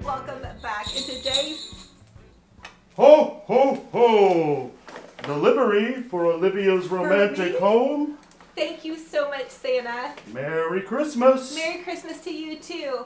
welcome back. In today's Ho, ho, ho! The livery for Olivia's romantic home. Thank you so much, Santa. Merry Christmas! Merry Christmas to you too.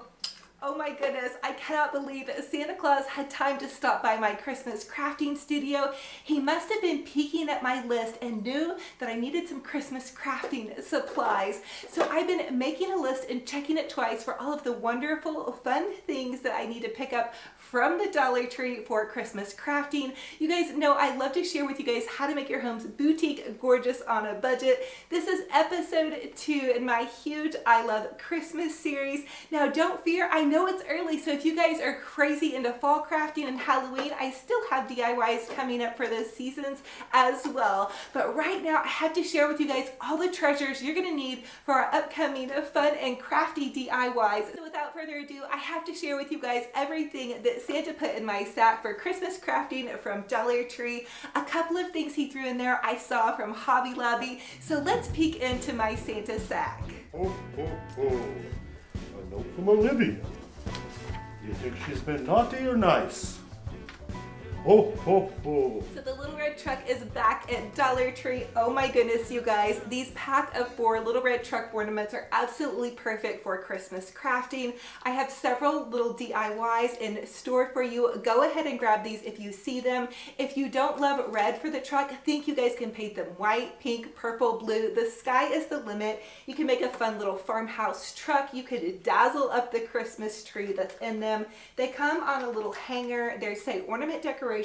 Oh my goodness, I cannot believe Santa Claus had time to stop by my Christmas crafting studio. He must have been peeking at my list and knew that I needed some Christmas crafting supplies. So I've been making a list and checking it twice for all of the wonderful, fun things that I need to pick up from the Dollar Tree for Christmas crafting. You guys know I love to share with you guys how to make your homes boutique gorgeous on a budget. This is episode 2 in my huge I Love Christmas series. Now don't fear, I know it's early, so if you guys are crazy into fall crafting and Halloween, I still have DIYs coming up for those seasons as well. But right now I have to share with you guys all the treasures you're gonna need for our upcoming fun and crafty DIYs. So without further ado, I have to share with you guys everything that Santa put in my sack for Christmas crafting from Dollar Tree. A couple of things he threw in there I saw from Hobby Lobby. So let's peek into my Santa sack. Ho, ho, ho! A note from Olivia. You think she's been naughty or nice? Ho, ho, ho! So the little red truck is back at Dollar Tree. Oh my goodness, you guys. These pack of 4 little red truck ornaments are absolutely perfect for Christmas crafting. I have several little DIYs in store for you. Go ahead and grab these if you see them. If you don't love red for the truck, I think you guys can paint them white, pink, purple, blue. The sky is the limit. You can make a fun little farmhouse truck. You could dazzle up the Christmas tree that's in them. They come on a little hanger. They say ornament decoration,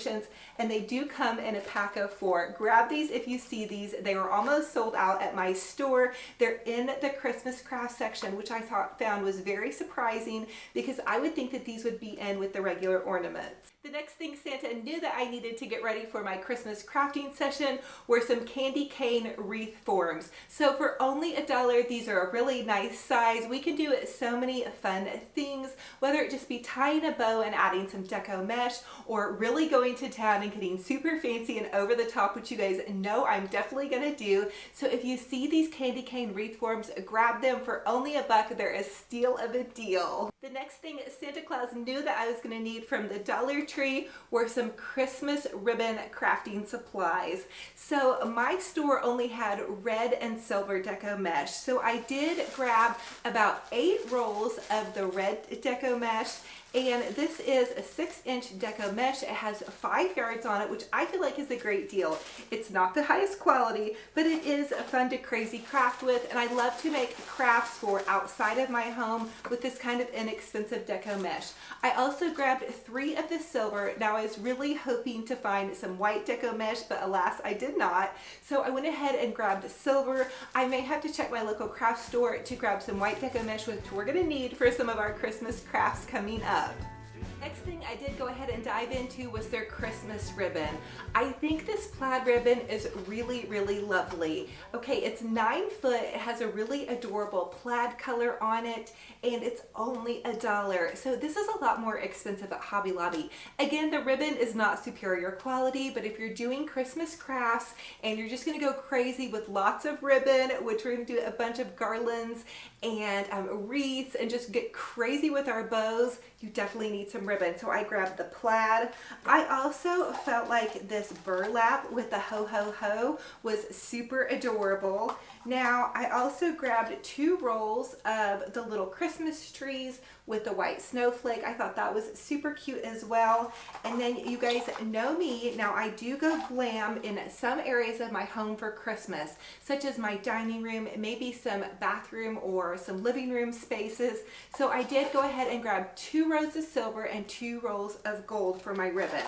and they do come in a pack of 4. Grab these if you see these. They were almost sold out at my store. They're in the Christmas craft section, which I found was very surprising because I would think that these would be in with the regular ornaments. The next thing Santa knew that I needed to get ready for my Christmas crafting session were some candy cane wreath forms. So for only $1, these are a really nice size. We can do so many fun things, whether it just be tying a bow and adding some deco mesh, or really going to town and getting super fancy and over the top, which you guys know I'm definitely gonna do. So if you see these candy cane wreath forms, grab them for only $1. They're a steal of a deal. The next thing Santa Claus knew that I was gonna need from the Dollar Tree were some Christmas ribbon crafting supplies. So my store only had red and silver deco mesh. So I did grab about 8 rolls of the red deco mesh. And this is a 6-inch deco mesh. It has 5 yards on it, which I feel like is a great deal. It's not the highest quality, but it is fun to crazy craft with. And I love to make crafts for outside of my home with this kind of inexpensive deco mesh. I also grabbed 3 of the silver. Now I was really hoping to find some white deco mesh, but alas, I did not. So I went ahead and grabbed silver. I may have to check my local craft store to grab some white deco mesh, which we're gonna need for some of our Christmas crafts coming up. Next thing I did go ahead and dive into was their Christmas ribbon. I think this plaid ribbon is really, really lovely. Okay, it's 9 foot, it has a really adorable plaid color on it, and it's only $1. So this is a lot more expensive at Hobby Lobby. Again, the ribbon is not superior quality, but if you're doing Christmas crafts and you're just gonna go crazy with lots of ribbon, which we're gonna do a bunch of garlands and wreaths and just get crazy with our bows, you definitely need some ribbon. So I grabbed the plaid. I also felt like this burlap with the ho ho ho was super adorable. Now I also grabbed 2 rolls of the little Christmas trees with the white snowflake. I thought that was super cute as well. And then you guys know me, now I do go glam in some areas of my home for Christmas, such as my dining room, maybe some bathroom or some living room spaces. So I did go ahead and grab 2 rows of silver and 2 rolls of gold for my ribbon.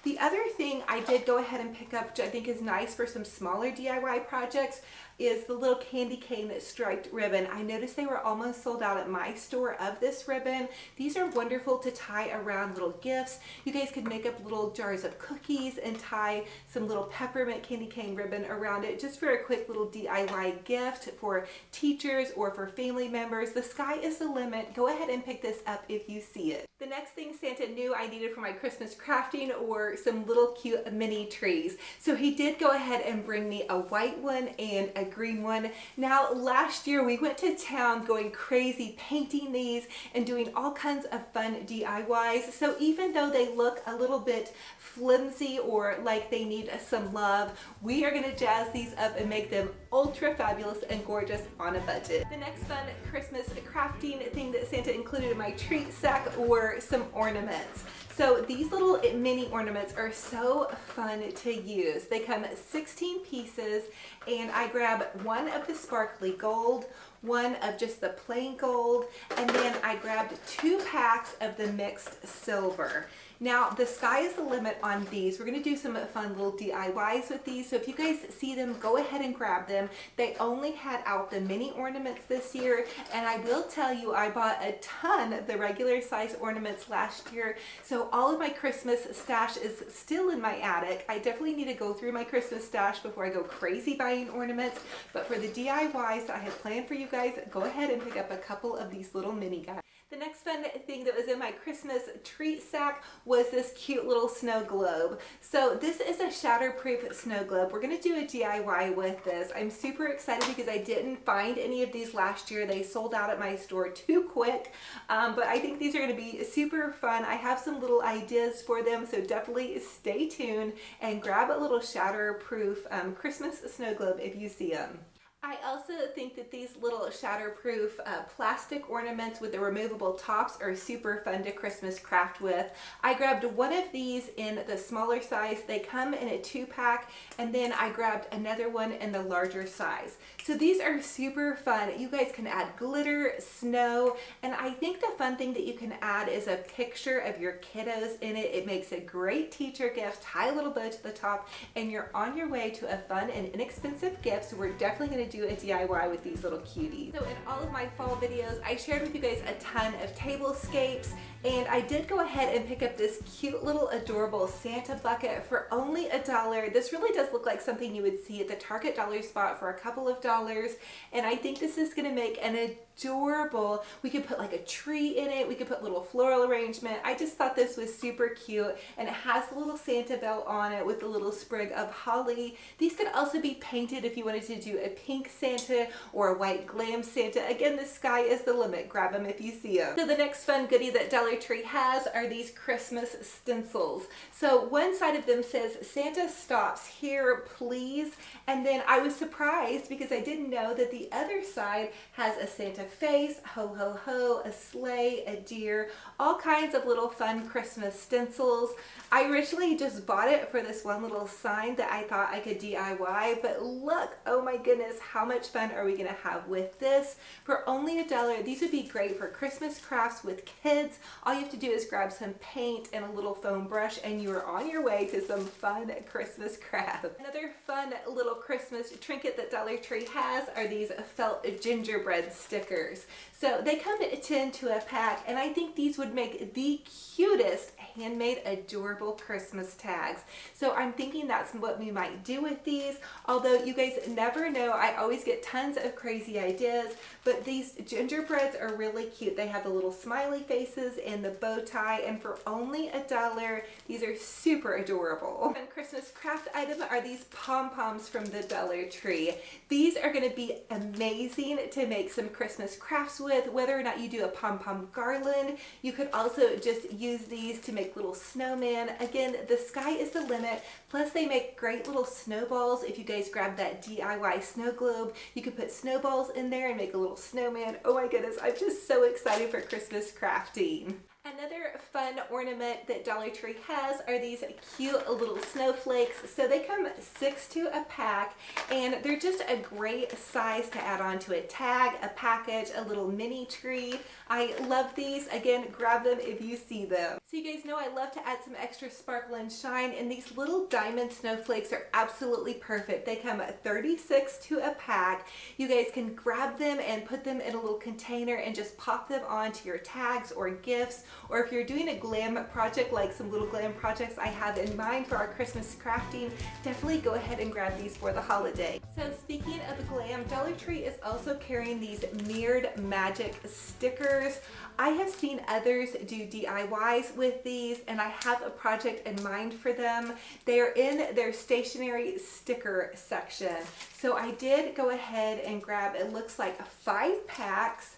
The other thing I did go ahead and pick up, which I think is nice for some smaller DIY projects, is the little candy cane striped ribbon. I noticed they were almost sold out at my store of this ribbon. These are wonderful to tie around little gifts. You guys could make up little jars of cookies and tie some little peppermint candy cane ribbon around it just for a quick little DIY gift for teachers or for family members. The sky is the limit. Go ahead and pick this up if you see it. The next thing Santa knew I needed for my Christmas crafting were some little cute mini trees. So he did go ahead and bring me a white one and a green one. Now last year we went to town going crazy painting these and doing all kinds of fun DIYs. So even though they look a little bit flimsy or like they need some love, we are gonna jazz these up and make them ultra fabulous and gorgeous on a budget. The next fun Christmas crafting thing that Santa included in my treat sack were some ornaments. So these little mini ornaments are so fun to use. They come 16 pieces, and I grab one of the sparkly gold, one of just the plain gold, and then I grabbed 2 packs of the mixed silver. Now the sky is the limit on these. We're gonna do some fun little DIYs with these. So if you guys see them, go ahead and grab them. They only had out the mini ornaments this year, and I will tell you, I bought a ton of the regular size ornaments last year. So all of my Christmas stash is still in my attic. I definitely need to go through my Christmas stash before I go crazy buying ornaments. But for the DIYs that I have planned for you guys, go ahead and pick up a couple of these little mini guys. The next fun thing that was in my Christmas treat sack was this cute little snow globe. So this is a shatterproof snow globe. We're gonna do a DIY with this. I'm super excited because I didn't find any of these last year. They sold out at my store too quick, but I think these are gonna be super fun. I have some little ideas for them, so definitely stay tuned and grab a little shatterproof Christmas snow globe if you see them. I also think that these little shatterproof plastic ornaments with the removable tops are super fun to Christmas craft with. I grabbed one of these in the smaller size. They come in a 2-pack, and then I grabbed another one in the larger size. So these are super fun. You guys can add glitter, snow, and I think the fun thing that you can add is a picture of your kiddos in it. It makes a great teacher gift. Tie a little bow to the top, and you're on your way to a fun and inexpensive gift. So we're definitely going to do a DIY with these little cuties. So in all of my fall videos, I shared with you guys a ton of tablescapes, and I did go ahead and pick up this cute little adorable Santa bucket for only $1. This really does look like something you would see at the Target dollar spot for a couple of dollars, and I think this is gonna make an adorable, we could put like a tree in it, we could put little floral arrangement. I just thought this was super cute, and it has the little Santa bell on it with a little sprig of holly. These could also be painted if you wanted to do a pink Santa or a white glam Santa. Again, the sky is the limit. Grab them if you see them. So the next fun goodie that Dollar Tree has are these Christmas stencils. So one side of them says, Santa stops here, please. And then I was surprised because I didn't know that the other side has a Santa face, ho ho ho, a sleigh, a deer, all kinds of little fun Christmas stencils. I originally just bought it for this one little sign that I thought I could DIY, but look, oh my goodness, how much fun are we gonna have with this? For only $1, these would be great for Christmas crafts with kids. All you have to do is grab some paint and a little foam brush, and you are on your way to some fun Christmas craft. Another fun little Christmas trinket that Dollar Tree has are these felt gingerbread stickers. So they come in 10 to a pack, and I think these would make the cutest handmade adorable Christmas tags. So I'm thinking that's what we might do with these. Although you guys never know, I always get tons of crazy ideas, but these gingerbreads are really cute. They have the little smiley faces and the bow tie, and for only $1, these are super adorable. And Christmas craft item are these pom-poms from the Dollar Tree. These are going to be amazing to make some Christmas crafts with, whether or not you do a pom-pom garland. You could also just use these to make little snowman. Again, the sky is the limit. Plus they make great little snowballs. If you guys grab that DIY snow globe, you could put snowballs in there and make a little snowman. Oh my goodness, I'm just so excited for Christmas crafting. Another fun ornament that Dollar Tree has are these cute little snowflakes. So they come 6 to a pack, and they're just a great size to add on to a tag, a package, a little mini tree. I love these. Again, grab them if you see them. So you guys know I love to add some extra sparkle and shine, and these little diamond snowflakes are absolutely perfect. They come 36 to a pack. You guys can grab them and put them in a little container and just pop them onto your tags or gifts, or if you're doing a glam project, like some little glam projects I have in mind for our Christmas crafting, definitely go ahead and grab these for the holiday. So speaking of glam, Dollar Tree is also carrying these mirrored magic stickers. I have seen others do DIYs with these, and I have a project in mind for them. They are in their stationery sticker section. So I did go ahead and grab, it looks like 5 packs.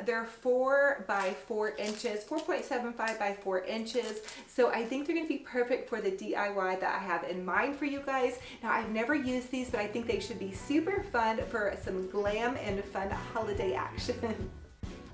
They're 4 by 4 inches, 4.75 by 4 inches. So I think they're going to be perfect for the DIY that I have in mind for you guys. Now, I've never used these, but I think they should be super fun for some glam and fun holiday action.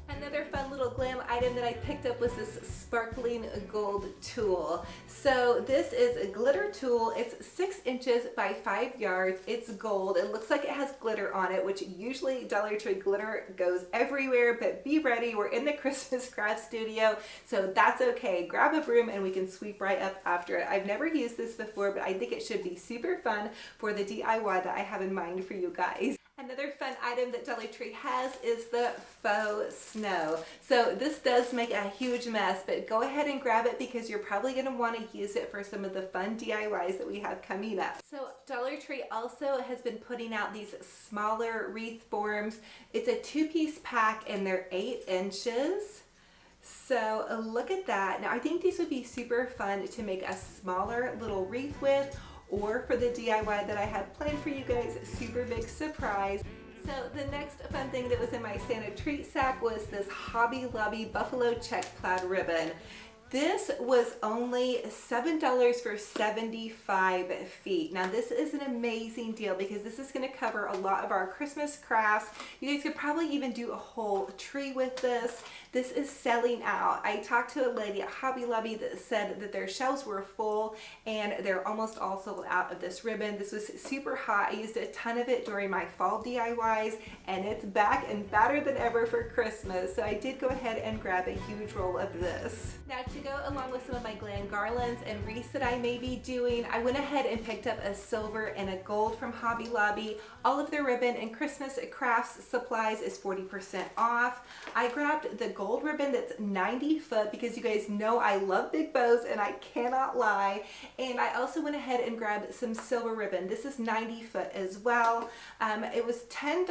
Another fun little glam item that I picked up was this sparkling gold tool. So this is a glitter tool. It's 6 inches by 5 yards. It's gold. It looks like it has glitter on it, which usually Dollar Tree glitter goes everywhere, but be ready. We're in the Christmas craft studio, so that's okay. Grab a broom and we can sweep right up after it. I've never used this before, but I think it should be super fun for the DIY that I have in mind for you guys. Another fun item that Dollar Tree has is the faux snow. So this does make a huge mess, but go ahead and grab it because you're probably going to want to use it for some of the fun DIYs that we have coming up. So Dollar Tree also has been putting out these smaller wreath forms. It's a 2-piece pack and they're 8 inches. So look at that. Now I think these would be super fun to make a smaller little wreath with, or for the DIY that I have planned for you guys, super big surprise. So the next fun thing that was in my Santa treat sack was this Hobby Lobby buffalo check plaid ribbon. This was only $7 for 75 feet. Now this is an amazing deal because this is going to cover a lot of our Christmas crafts. You guys could probably even do a whole tree with this. This is selling out. I talked to a lady at Hobby Lobby that said that their shelves were full and they're almost all sold out of this ribbon. This was super hot. I used a ton of it during my fall DIYs and it's back and badder than ever for Christmas. So I did go ahead and grab a huge roll of this. Now to go along with some of my glam garlands and wreaths that I may be doing, I went ahead and picked up a silver and a gold from Hobby Lobby. All of their ribbon and Christmas crafts supplies is 40% off. I grabbed the gold ribbon that's 90 foot because you guys know I love big bows and I cannot lie. And I also went ahead and grabbed some silver ribbon. This is 90 foot as well. It was $10,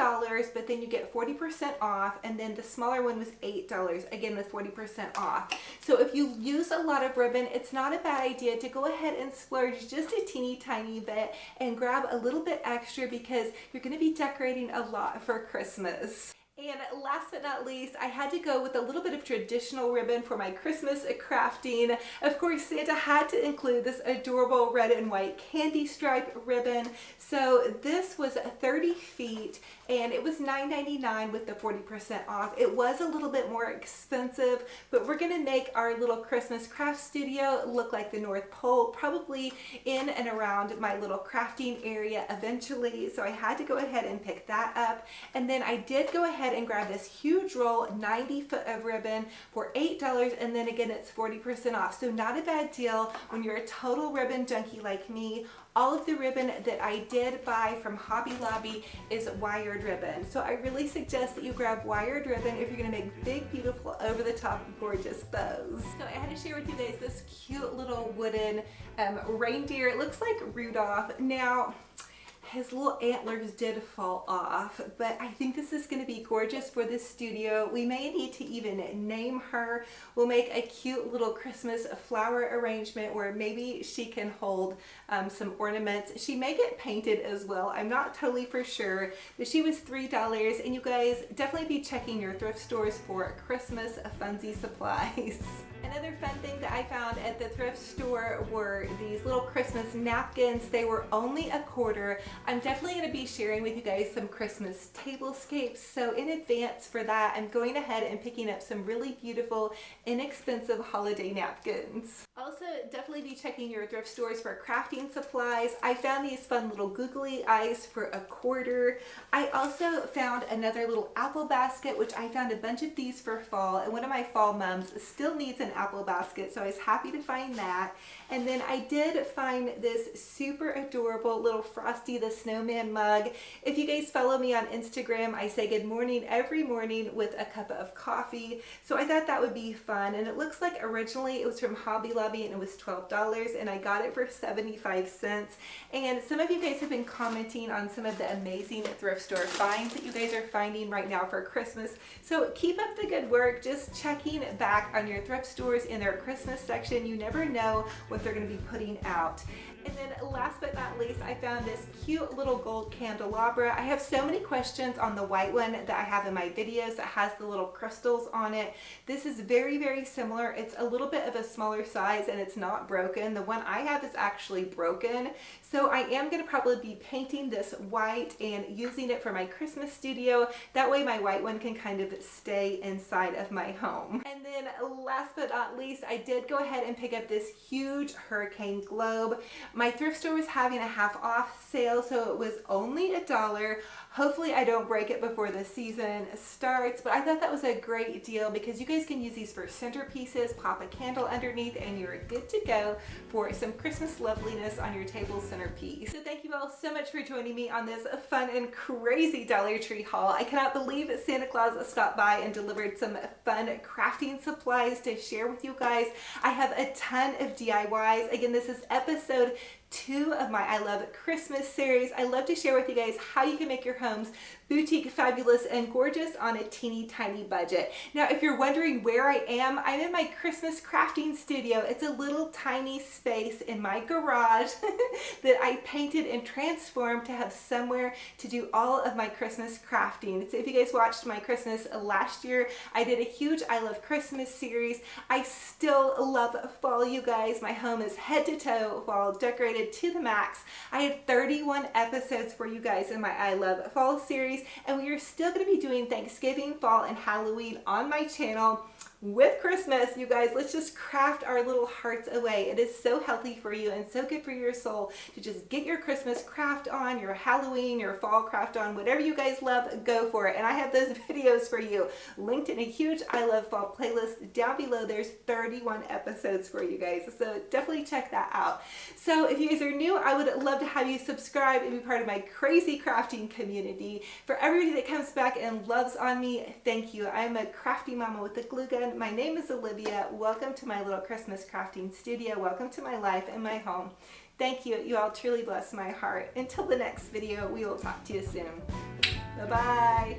but then you get 40% off, and then the smaller one was $8, again with 40% off. So if you use a lot of ribbon, it's not a bad idea to go ahead and splurge just a teeny tiny bit and grab a little bit extra because you're going to be decorating a lot for Christmas. And last but not least, I had to go with a little bit of traditional ribbon for my Christmas crafting. Of course, Santa had to include this adorable red and white candy stripe ribbon. So this was 30 feet and it was $9.99 with the 40% off. It was a little bit more expensive, but we're gonna make our little Christmas craft studio look like the North Pole, probably in and around my little crafting area eventually. So I had to go ahead and pick that up. And then I did go ahead and grab this huge roll, 90 foot of ribbon for $8, and then again it's 40% off. So not a bad deal when you're a total ribbon junkie like me. All of the ribbon that I did buy from Hobby Lobby is wired ribbon. So I really suggest that you grab wired ribbon if you're gonna make big, beautiful, over-the-top, gorgeous bows. So I had to share with you guys this cute little wooden reindeer. It looks like Rudolph. Now, his little antlers did fall off, but I think this is going to be gorgeous for this studio. We may need to even name her. We'll make a cute little Christmas flower arrangement where maybe she can hold some ornaments. She may get painted as well. I'm not totally for sure, but she was $3, and you guys definitely be checking your thrift stores for Christmas funsy supplies. Another fun thing that I found at the thrift store were these little Christmas napkins. They were only $0.25. I'm definitely going to be sharing with you guys some Christmas tablescapes. So in advance for that, I'm going ahead and picking up some really beautiful, inexpensive holiday napkins. Also, definitely be checking your thrift stores for crafting supplies. I found these fun little googly eyes for $0.25. I also found another little apple basket, which I found a bunch of these for fall, and one of my fall mums still needs an apple basket, so I was happy to find that. And then I did find this super adorable little Frosty the Snowman mug. If you guys follow me on Instagram, I say good morning every morning with a cup of coffee. So I thought that would be fun. And it looks like originally it was from Hobby Lobby and it was $12 and I got it for 75 cents. And some of you guys have been commenting on some of the amazing thrift store finds that you guys are finding right now for Christmas. So keep up the good work, just checking back on your thrift stores in their Christmas section. You never know what they're going to be putting out. And then last but not least, I found this cute little gold candelabra. I have so many questions on the white one that I have in my videos that has the little crystals on it. This is very, very similar. It's a little bit of a smaller size and it's not broken. The one I have is actually broken. So I am going to probably be painting this white and using it for my Christmas studio. That way my white one can kind of stay inside of my home. And then last but not least, I did go ahead and pick up this huge hurricane globe. My thrift store was having a half off sale, so it was only $1. Hopefully I don't break it before the season starts, but I thought that was a great deal because you guys can use these for centerpieces, pop a candle underneath, and you're good to go for some Christmas loveliness on your table centerpiece. So thank you all so much for joining me on this fun and crazy Dollar Tree haul. I cannot believe that Santa Claus stopped by and delivered some fun crafting supplies to share with you guys. I have a ton of DIYs. Again, this is episode 2 of my I Love Christmas series. I love to share with you guys how you can make your homes boutique, fabulous, and gorgeous on a teeny tiny budget. Now, if you're wondering where I am, I'm in my Christmas crafting studio. It's a little tiny space in my garage that I painted and transformed to have somewhere to do all of my Christmas crafting. So if you guys watched my Christmas last year, I did a huge I Love Christmas series. I still love fall, you guys. My home is head to toe fall, decorated to the max. I had 31 episodes for you guys in my I Love Fall series, and we are still going to be doing Thanksgiving, fall, and Halloween on my channel. With Christmas, you guys, let's just craft our little hearts away. It is so healthy for you and so good for your soul to just get your Christmas craft on, your Halloween, your fall craft on, whatever you guys love, go for it. And I have those videos for you linked in a huge I Love Fall playlist down below. There's 31 episodes for you guys, so definitely check that out. So if you guys are new, I would love to have you subscribe and be part of my crazy crafting community. For everybody that comes back and loves on me, thank you. I'm a crafty mama with a glue gun. My name is Olivia. Welcome to my little Christmas crafting studio. Welcome to my life and my home. Thank you. You all truly bless my heart. Until the next video, we will talk to you soon. Bye-bye.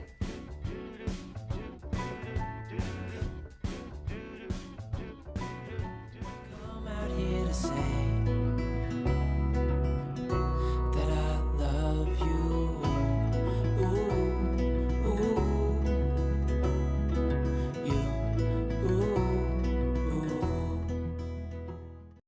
Come out here to say